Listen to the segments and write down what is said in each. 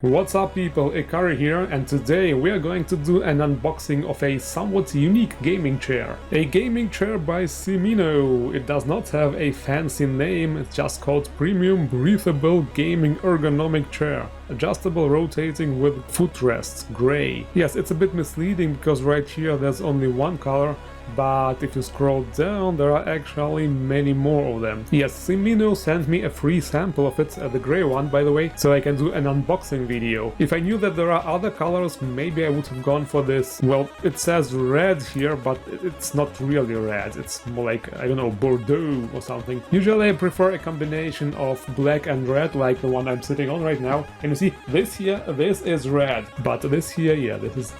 What's up people, Ikari here, and today we are going to do an unboxing of a somewhat unique gaming chair. A gaming chair by SYMINO. It does not have a fancy name, it's just called Premium Breathable Gaming Ergonomic Chair. Adjustable, rotating with footrests, grey. Yes, it's a bit misleading because right here there's only one color, but if you scroll down there are actually many more of them. Yes, SYMINO sent me a free sample of it, the grey one by the way, so I can do an unboxing video. If I knew that there are other colors, maybe I would have gone for this. Well, it says red here, but it's not really red, it's more like, I don't know, Bordeaux or something. Usually I prefer a combination of black and red, like the one I'm sitting on right now. And you see, this here, this is red, but this here, yeah, this is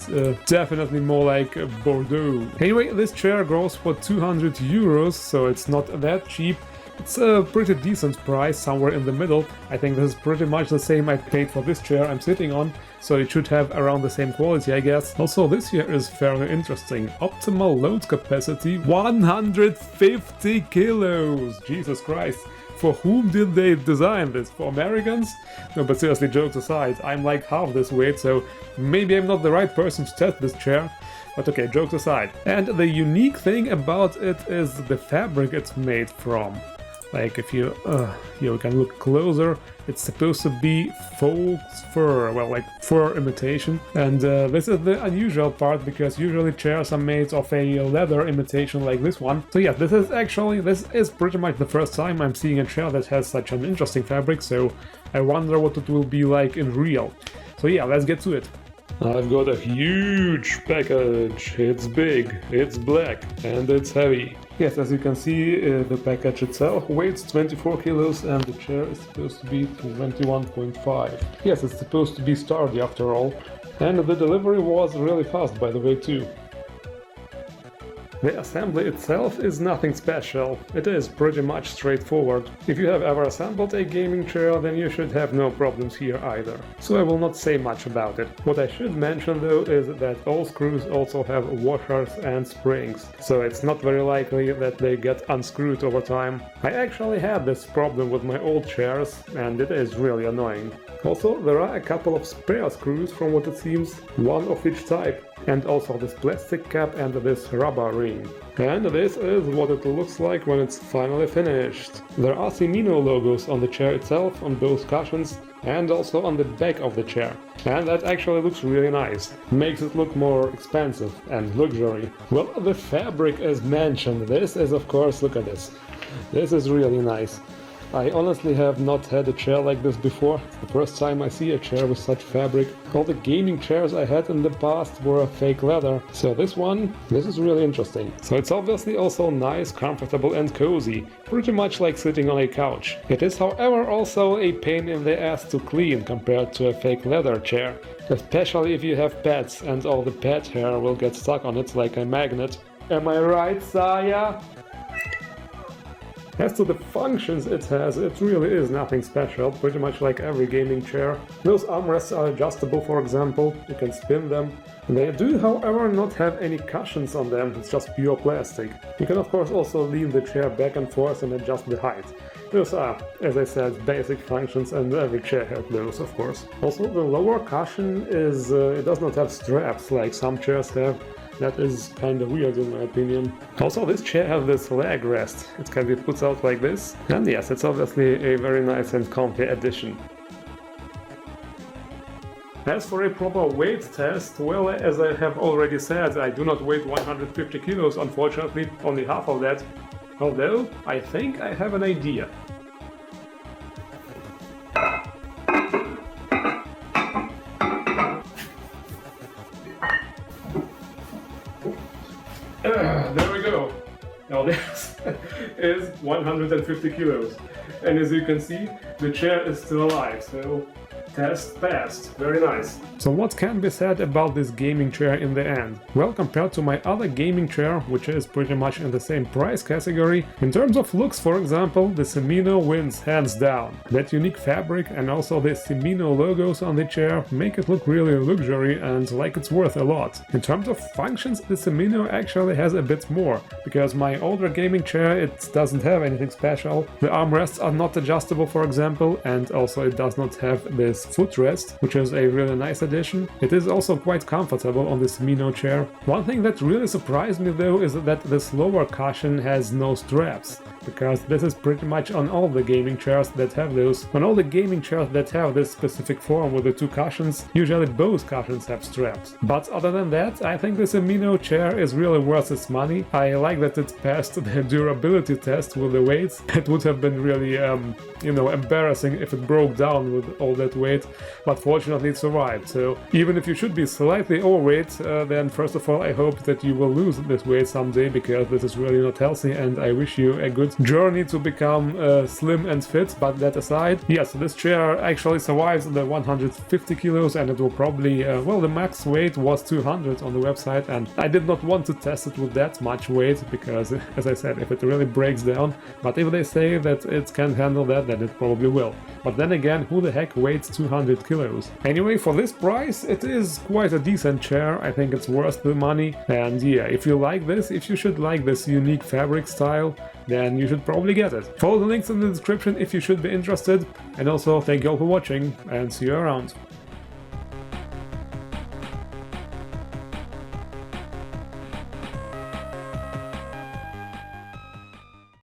definitely more like Bordeaux. Anyway, this chair goes for 200 euros, so it's not that cheap. It's a pretty decent price, somewhere in the middle. I think this is pretty much the same I paid for this chair I'm sitting on, so it should have around the same quality, I guess. Also, this here is fairly interesting. Optimal load capacity, 150 kilos! Jesus Christ! For whom did they design this? For Americans? No, but seriously, jokes aside, I'm like half this weight, so maybe I'm not the right person to test this chair. But okay, jokes aside. And the unique thing about it is the fabric it's made from. Like, if you here we can look closer, it's supposed to be faux fur, well, like fur imitation. And this is the unusual part, because usually chairs are made of a leather imitation like this one. So yeah, this is pretty much the first time I'm seeing a chair that has such an interesting fabric, so I wonder what it will be like in real. So yeah, let's get to it. I've got a huge package. It's big, it's black, and it's heavy. Yes, as you can see, the package itself weighs 24 kilos and the chair is supposed to be 21.5. Yes, it's supposed to be sturdy after all. And the delivery was really fast, by the way, too. The assembly itself is nothing special, it is pretty much straightforward. If you have ever assembled a gaming chair, then you should have no problems here either. So I will not say much about it. What I should mention though is that all screws also have washers and springs, so it's not very likely that they get unscrewed over time. I actually had this problem with my old chairs, and it is really annoying. Also, there are a couple of spare screws from what it seems, one of each type. And also this plastic cap and this rubber ring. And this is what it looks like when it's finally finished. There are SYMINO logos on the chair itself, on both cushions, and also on the back of the chair. And that actually looks really nice. Makes it look more expensive and luxury. Well, the fabric as mentioned, this is of course, look at this. This is really nice. I honestly have not had a chair like this before. It's the first time I see a chair with such fabric. All the gaming chairs I had in the past were fake leather, so this is really interesting. So it's obviously also nice, comfortable and cozy, pretty much like sitting on a couch. It is however also a pain in the ass to clean compared to a fake leather chair, especially if you have pets and all the pet hair will get stuck on it like a magnet. Am I right, Saya? As to the functions it has, it really is nothing special, pretty much like every gaming chair. Those armrests are adjustable, for example, you can spin them. They do, however, not have any cushions on them, it's just pure plastic. You can of course also lean the chair back and forth and adjust the height. Those are, as I said, basic functions, and every chair has those, of course. Also, the lower cushion is, it does not have straps like some chairs have. That is kinda weird in my opinion. Also, this chair has this leg rest. It can be put out like this. And yes, it's obviously a very nice and comfy addition. As for a proper weight test, well, as I have already said, I do not weigh 150 kilos, unfortunately, only half of that. Although, I think I have an idea. There we go. Now this is 150 kilos. And as you can see, the chair is still alive, so test passed. Very nice. So what can be said about this gaming chair in the end? Well, compared to my other gaming chair, which is pretty much in the same price category, in terms of looks, for example, the SYMINO wins hands down. That unique fabric and also the SYMINO logos on the chair make it look really luxury and like it's worth a lot. In terms of functions, the SYMINO actually has a bit more, because my older gaming chair, it doesn't have anything special. The armrests are not adjustable, for example, and also it does not have this footrest, which is a really nice addition. It is also quite comfortable on this SYMINO chair. One thing that really surprised me though is that this lower cushion has no straps, because this is pretty much on all the gaming chairs that have those. On all the gaming chairs that have this specific form with the two cushions, usually both cushions have straps. But other than that, I think this SYMINO chair is really worth its money. I like that it passed the durability test with the weights. It would have been really, embarrassing if it broke down with all that weight, but fortunately it survived. So even if you should be slightly overweight, then first of all I hope that you will lose this weight someday, because this is really not healthy, and I wish you a good journey to become slim and fit. But that aside, yes, this chair actually survives the 150 kilos, and it will probably, the max weight was 200 on the website, and I did not want to test it with that much weight, because as I said, if it really breaks down, but if they say that it can handle that, then it probably will. But then again, who the heck weighs 200 kilos? Anyway, for this price, it is quite a decent chair. I think it's worth the money. And yeah, if you like this, if you should like this unique fabric style, then you should probably get it. Follow the links in the description if you should be interested. And also, thank you all for watching, and see you around.